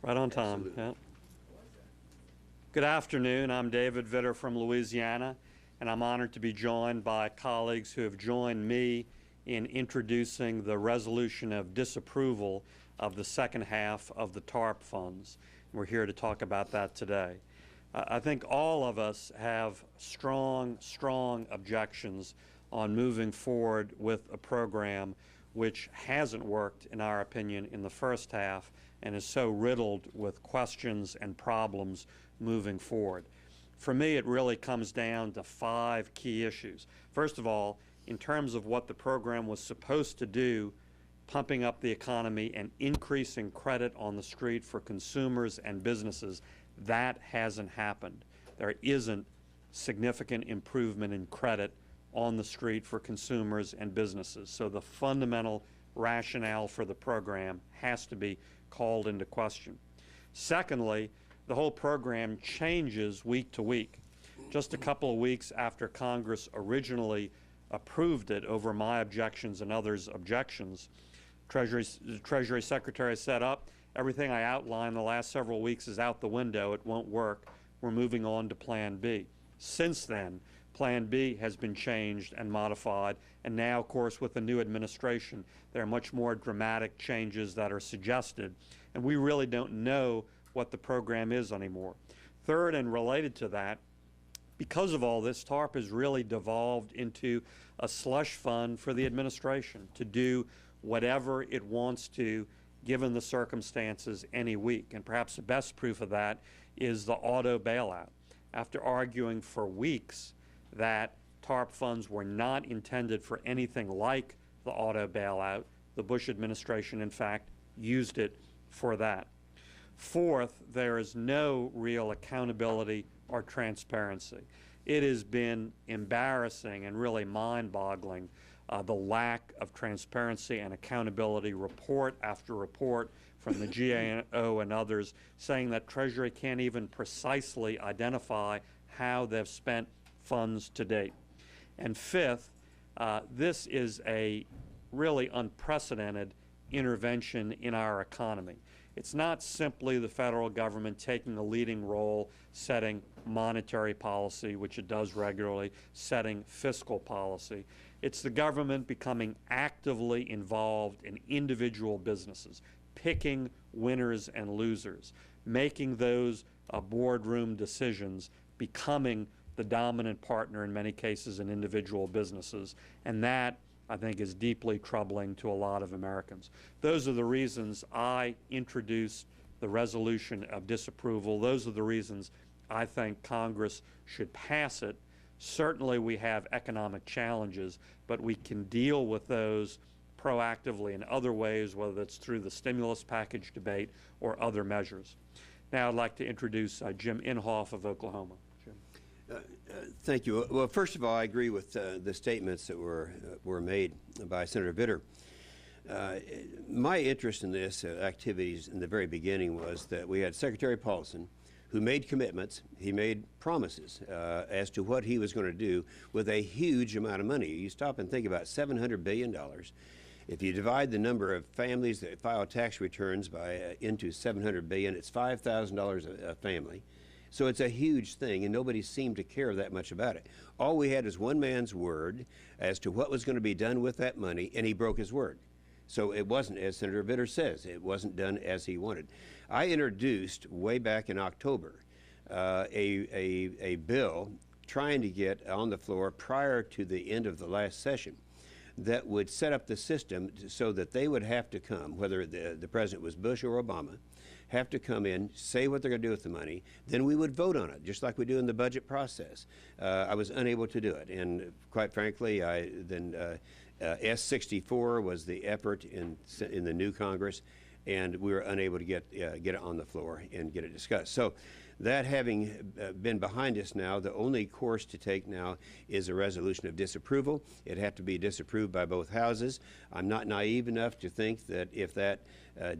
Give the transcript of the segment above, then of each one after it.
Right on time. Absolutely. Yeah. Good afternoon. I'm David Vitter from Louisiana, and I'm honored to be joined by colleagues who have joined me in introducing the resolution of disapproval of the second half of the TARP funds. We're here to talk about that today. I think all of us have strong objections on moving forward with a program which hasn't worked, in our opinion, in the first half and is so riddled with questions and problems moving forward. For me, it really comes down to 5 key issues. First of all, in terms of what the program was supposed to do, pumping up the economy and increasing credit on the street for consumers and businesses, that hasn't happened. There isn't significant improvement in credit on the street for consumers and businesses. So the fundamental rationale for the program has to be called into question. Secondly, the whole program changes week to week. Just a couple of weeks after Congress originally approved it over my objections and others' objections, the Treasury Secretary said, everything I outlined the last several weeks is out the window. It won't work. We're moving on to Plan B. Since then, Plan B has been changed and modified, and now, of course, with the new administration, there are much more dramatic changes that are suggested, and we really don't know what the program is anymore. Third, and related to that, because of all this, TARP has really devolved into a slush fund for the administration to do whatever it wants to, given the circumstances, any week. And perhaps the best proof of that is the auto bailout. After arguing for weeks that TARP funds were not intended for anything like the auto bailout, the Bush administration, in fact, used it for that. Fourth, there is no real accountability or transparency. It has been embarrassing and really mind-boggling, the lack of transparency and accountability, report after report from the GAO and others saying that Treasury can't even precisely identify how they've spent funds to date. And fifth, this is a really unprecedented intervention in our economy. It's not simply the federal government taking a leading role, setting monetary policy, which it does regularly, setting fiscal policy. It's the government becoming actively involved in individual businesses, picking winners and losers, making those boardroom decisions, becoming the dominant partner in many cases in individual businesses. And that, I think, is deeply troubling to a lot of Americans. Those are the reasons I introduced the resolution of disapproval. Those are the reasons I think Congress should pass it. Certainly we have economic challenges, but we can deal with those proactively in other ways, whether it's through the stimulus package debate or other measures. Now I'd like to introduce Jim Inhofe of Oklahoma. Jim. Thank you. Well, first of all, I agree with the statements that were made by Senator Vitter. My interest in this activities in the very beginning was that we had Secretary Paulson, who made commitments, he made promises as to what he was going to do with a huge amount of money. You stop and think about $700 billion. If you divide the number of families that file tax returns into $700 billion, it's $5,000 a family. So it's a huge thing, and nobody seemed to care that much about it. All we had is one man's word as to what was going to be done with that money, and he broke his word. So it wasn't, as Senator Vitter says, it wasn't done as he wanted. I introduced way back in October a bill trying to get on the floor prior to the end of the last session that would set up the system so that they would have to come, whether the president was Bush or Obama, have to come in, say what they're going to do with the money, then we would vote on it, just like we do in the budget process. I was unable to do it, and quite frankly, S-64 was the effort in the new Congress, and we were unable to get it on the floor and get it discussed. So that having been behind us now, the only course to take now is a resolution of disapproval. It'd have to be disapproved by both houses. I'm not naive enough to think that if that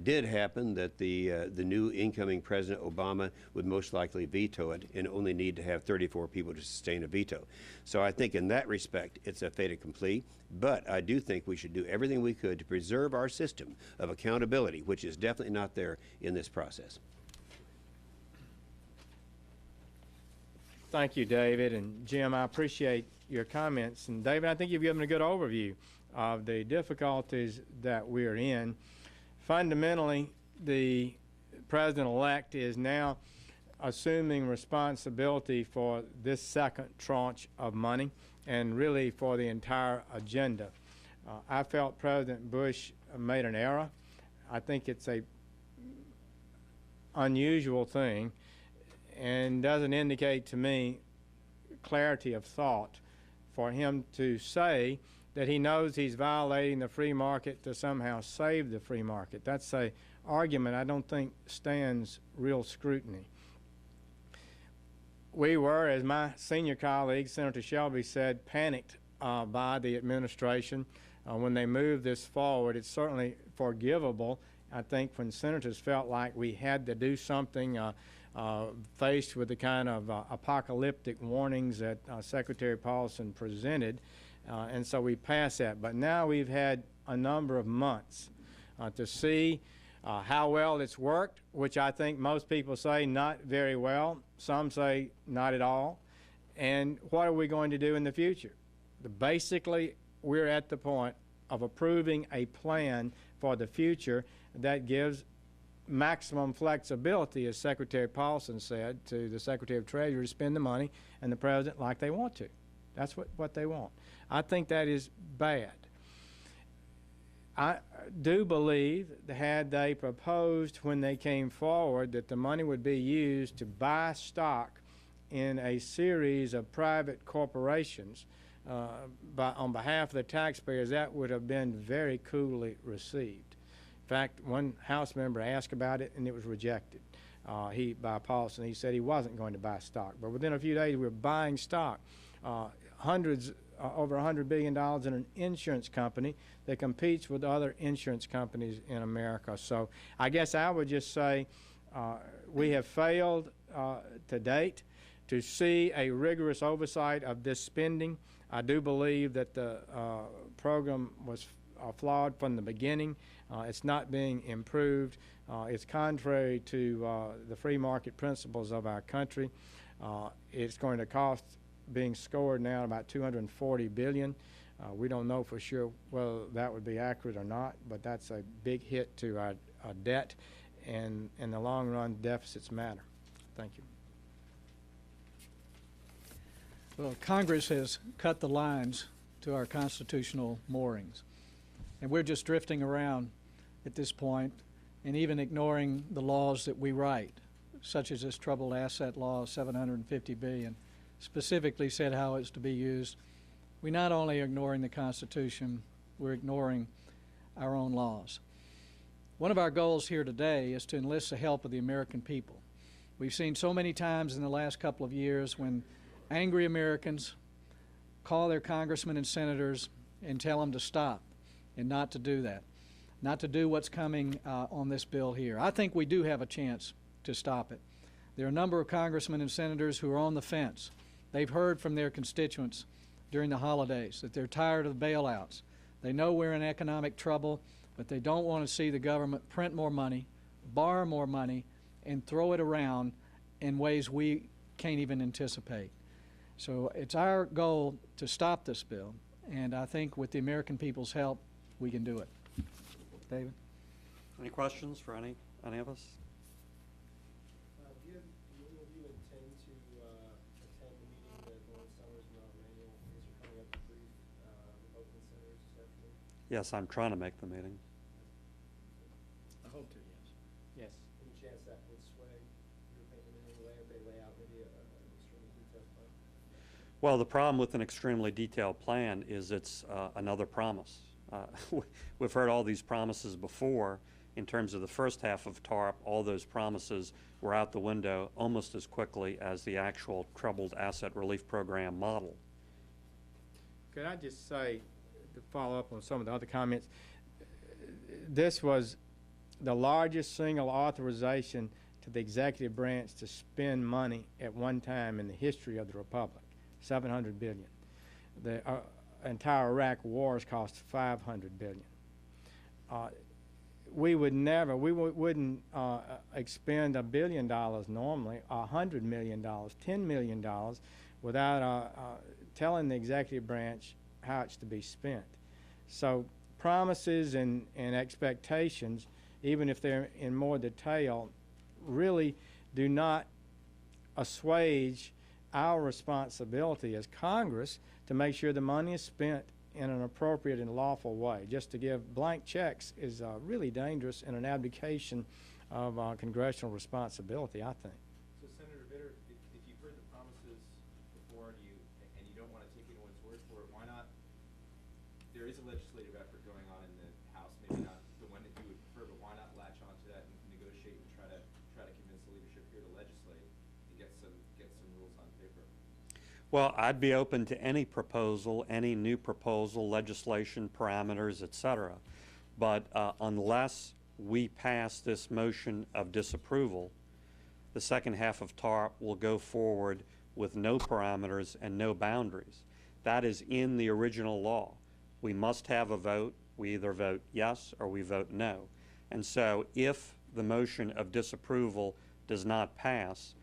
did happen, that the new incoming President Obama would most likely veto it and only need to have 34 people to sustain a veto. So I think in that respect, it's a fait accompli. But I do think we should do everything we could to preserve our system of accountability, which is definitely not there in this process. Thank you, David. And Jim, I appreciate your comments. And David, I think you've given a good overview of the difficulties that we're in. Fundamentally, the president-elect is now assuming responsibility for this second tranche of money and really for the entire agenda. I felt President Bush made an error. I think it's a unusual thing and doesn't indicate to me clarity of thought for him to say that he knows he's violating the free market to somehow save the free market. That's an argument I don't think stands real scrutiny. We were, as my senior colleague, Senator Shelby said, panicked by the administration when they moved this forward. It's certainly forgivable, I think, when senators felt like we had to do something faced with the kind of apocalyptic warnings that Secretary Paulson presented, and so we passed that. But now we've had a number of months to see how well it's worked, which I think most people say not very well. Some say not at all. And what are we going to do in the future? Basically, we're at the point of approving a plan for the future that gives maximum flexibility, as Secretary Paulson said, to the Secretary of Treasury to spend the money and the President like they want to. That's what they want. I think that is bad. I do believe that had they proposed when they came forward that the money would be used to buy stock in a series of private corporations on behalf of the taxpayers, that would have been very coolly received. In fact, one House member asked about it, and it was rejected by Paulson. He said he wasn't going to buy stock. But within a few days, we were buying stock, over $100 billion in an insurance company that competes with other insurance companies in America. So I guess I would just say we have failed to date to see a rigorous oversight of this spending. I do believe that the program was flawed from the beginning. It's not being improved. It's contrary to the free market principles of our country. It's going to cost, being scored now, about $240 billion. We don't know for sure whether that would be accurate or not, but that's a big hit to our debt, and in the long run, deficits matter. Thank you. Well, Congress has cut the lines to our constitutional moorings, and we're just drifting around at this point and even ignoring the laws that we write, such as this troubled asset law of $750 billion, specifically said how it's to be used. We not only are ignoring the Constitution, we're ignoring our own laws. One of our goals here today is to enlist the help of the American people. We've seen so many times in the last couple of years when angry Americans call their congressmen and senators and tell them to stop and not to do that, not to do what's coming on this bill here. I think we do have a chance to stop it. There are a number of congressmen and senators who are on the fence. They've heard from their constituents during the holidays that they're tired of the bailouts. They know we're in economic trouble, but they don't want to see the government print more money, borrow more money, and throw it around in ways we can't even anticipate. So it's our goal to stop this bill, and I think with the American people's help, we can do it. David? Any questions for any of us? Do any of you intend to attend the meeting that Lawrence Summers and Rob Emanuel are coming up to brief Republican senators this afternoon? Yes, I'm trying to make the meeting. I hope to, yes. Yes. Any chance that would sway your opinion in any way, if they lay out maybe an extremely detailed plan? Well, the problem with an extremely detailed plan is it's another promise. We've heard all these promises before. In terms of the first half of TARP, all those promises were out the window almost as quickly as the actual troubled asset relief program model. Could I just say, to follow up on some of the other comments, this was the largest single authorization to the executive branch to spend money at one time in the history of the republic, $700 billion. The entire Iraq war has cost $500 billion. We would never, wouldn't expend $1 billion normally, $100 million, $10 million, without telling the executive branch how it's to be spent. So promises and expectations, even if they're in more detail, really do not assuage our responsibility as Congress to make sure the money is spent in an appropriate and lawful way. Just to give blank checks is really dangerous and an abdication of congressional responsibility, I think. So Senator Vitter, if you've heard the promises before and you don't want to take anyone's word for it, why not? There is a legislative effort going on in the House, maybe not the one that you would prefer, but why not latch onto that and negotiate and try to convince the leadership here to legislate and get some rules on paper? Well, I'd be open to any proposal, any new proposal, legislation, parameters, etc. But unless we pass this motion of disapproval, the second half of TARP will go forward with no parameters and no boundaries. That is in the original law. We must have a vote. We either vote yes or we vote no. And so if the motion of disapproval does not pass,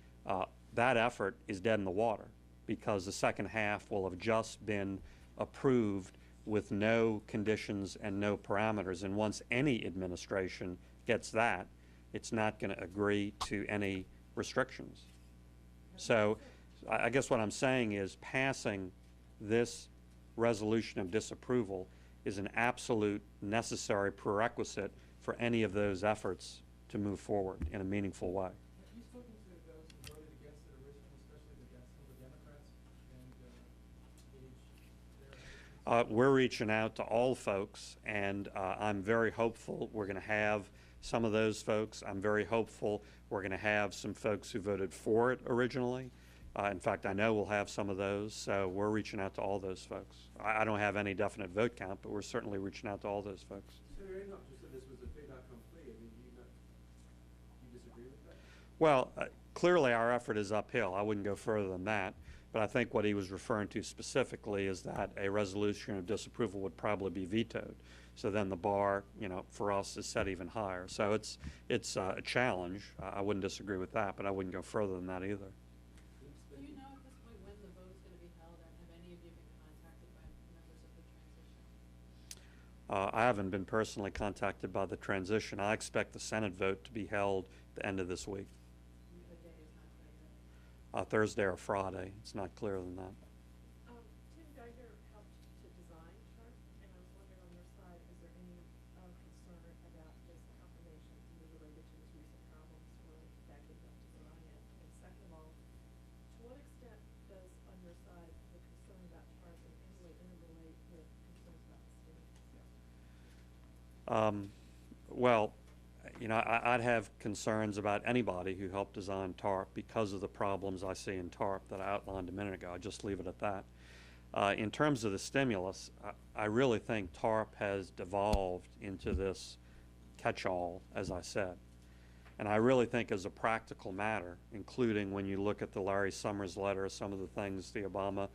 that effort is dead in the water, because the second half will have just been approved with no conditions and no parameters. And once any administration gets that, it's not going to agree to any restrictions. So I guess what I'm saying is passing this resolution of disapproval is an absolute necessary prerequisite for any of those efforts to move forward in a meaningful way. Have you spoken to those who voted against it originally, especially some of the Democrats, and gauge their We're reaching out to all folks, and I'm very hopeful we're going to have some of those folks. I'm very hopeful we're going to have some folks who voted for it originally. In fact, I know we'll have some of those, so we're reaching out to all those folks. I don't have any definite vote count, but we're certainly reaching out to all those folks. Senator Inhofe just said this was a fait accompli. I mean, do you disagree with that? Well, clearly our effort is uphill. I wouldn't go further than that. But I think what he was referring to specifically is that a resolution of disapproval would probably be vetoed. So then the bar, for us is set even higher. So it's a challenge. I wouldn't disagree with that, but I wouldn't go further than that either. Do you know at this point when the vote is going to be held, and have any of you been contacted by members of the transition? I haven't been personally contacted by the transition. I expect the Senate vote to be held at the end of this week. The day is not clear yet. Thursday or Friday. It's not clearer than that. Tim Geiger helped to design TARP, and I was wondering on your side, is there any concern about this confirmation related to his recent problems where that could help design it? And second of all, to what extent does, on your side, the concern about TARP in any way interrelate with concerns about the stimulus? Well, I'd have concerns about anybody who helped design TARP because of the problems I see in TARP that I outlined a minute ago. I'll just leave it at that. In terms of the stimulus, I really think TARP has devolved into this catch-all, as I said. And I really think as a practical matter, including when you look at the Larry Summers letter, some of the things the Obama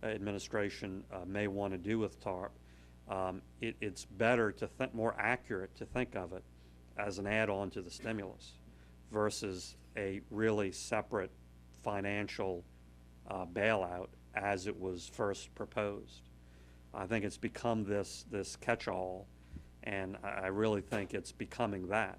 administration may want to do with TARP, it's better to think, more accurate to think of it as an add-on to the stimulus versus a really separate financial bailout as it was first proposed. I think it's become this catch-all, and I really think it's becoming that.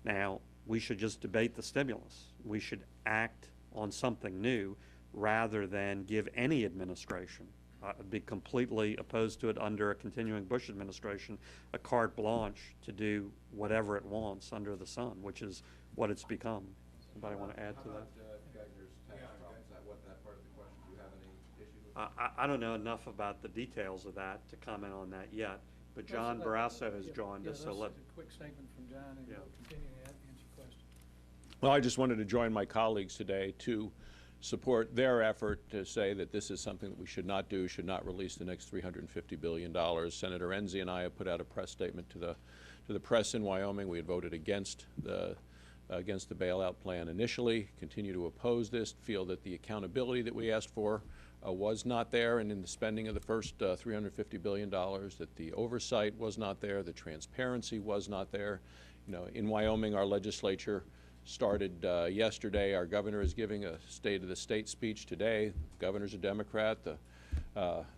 Now, we should just debate the stimulus. We should act on something new rather than give any administration, I'd be completely opposed to it under a continuing Bush administration, a carte blanche to do whatever it wants under the sun, which is what it's become. Anybody want to add to that? How about Geiger's tax problem? Is that that part of the question? Do you have any issue with that? I don't know enough about the details of that to comment on that yet, but John Barrasso has joined us, so let. A quick statement from John, and we'll continue to answer your question. Well, I just wanted to join my colleagues today to support their effort to say that this is something that we should not do, should not release the next $350 billion. Senator Enzi and I have put out a press statement to the to the press in Wyoming, we had voted against the bailout plan initially, continue to oppose this, feel that the accountability that we asked for was not there, and in the spending of the first $350 billion, that the oversight was not there, the transparency was not there. You know, in Wyoming, our legislature started yesterday. Our governor is giving a State of the State speech today. The governor's a Democrat. The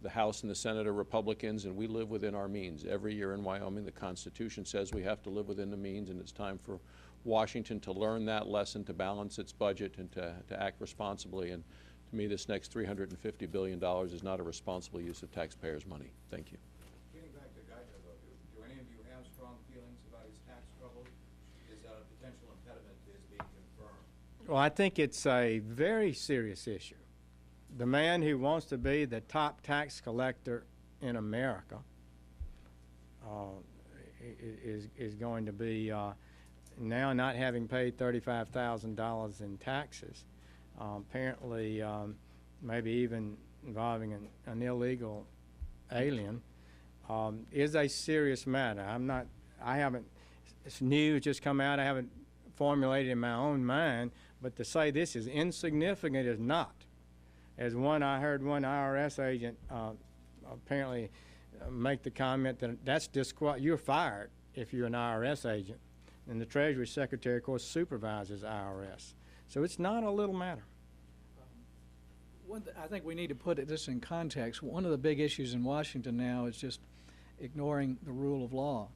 House and the Senate are Republicans, and we live within our means. Every year in Wyoming, the Constitution says we have to live within the means, and it's time for Washington to learn that lesson, to balance its budget, and to act responsibly. And to me, this next $350 billion is not a responsible use of taxpayers' money. Thank you. Getting back to Geiger, though, do any of you have strong feelings about his tax trouble? Is that a potential impediment to his being confirmed? Well, I think it's a very serious issue. The man who wants to be the top tax collector in America is going to be now not having paid $35,000 in taxes. Apparently, maybe even involving an illegal alien, is a serious matter. It's new, it's just come out, I haven't formulated in my own mind, but to say this is insignificant is not. As I heard one IRS agent apparently make the comment that you're fired if you're an IRS agent. And the Treasury Secretary, of course, supervises IRS. So it's not a little matter. I think we need to put this in context. One of the big issues in Washington now is just ignoring the rule of law.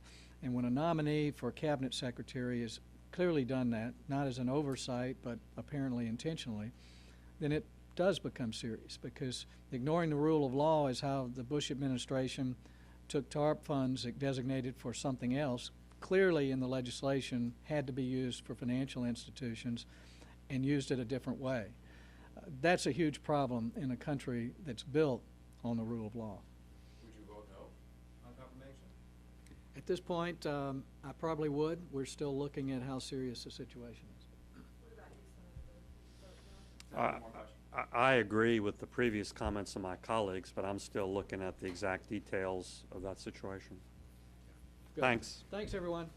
And when a nominee for a cabinet secretary has clearly done that, not as an oversight, but apparently intentionally, then it does become serious, because ignoring the rule of law is how the Bush administration took TARP funds designated for something else, clearly in the legislation had to be used for financial institutions, and used it a different way. That's a huge problem in a country that's built on the rule of law. Would you vote no on confirmation? At this point, I probably would. We're still looking at how serious the situation is. What about you, Senator? Vote no? I agree with the previous comments of my colleagues, but I'm still looking at the exact details of that situation. Good. Thanks. Thanks, everyone.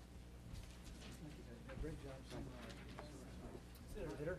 Senator Vitter?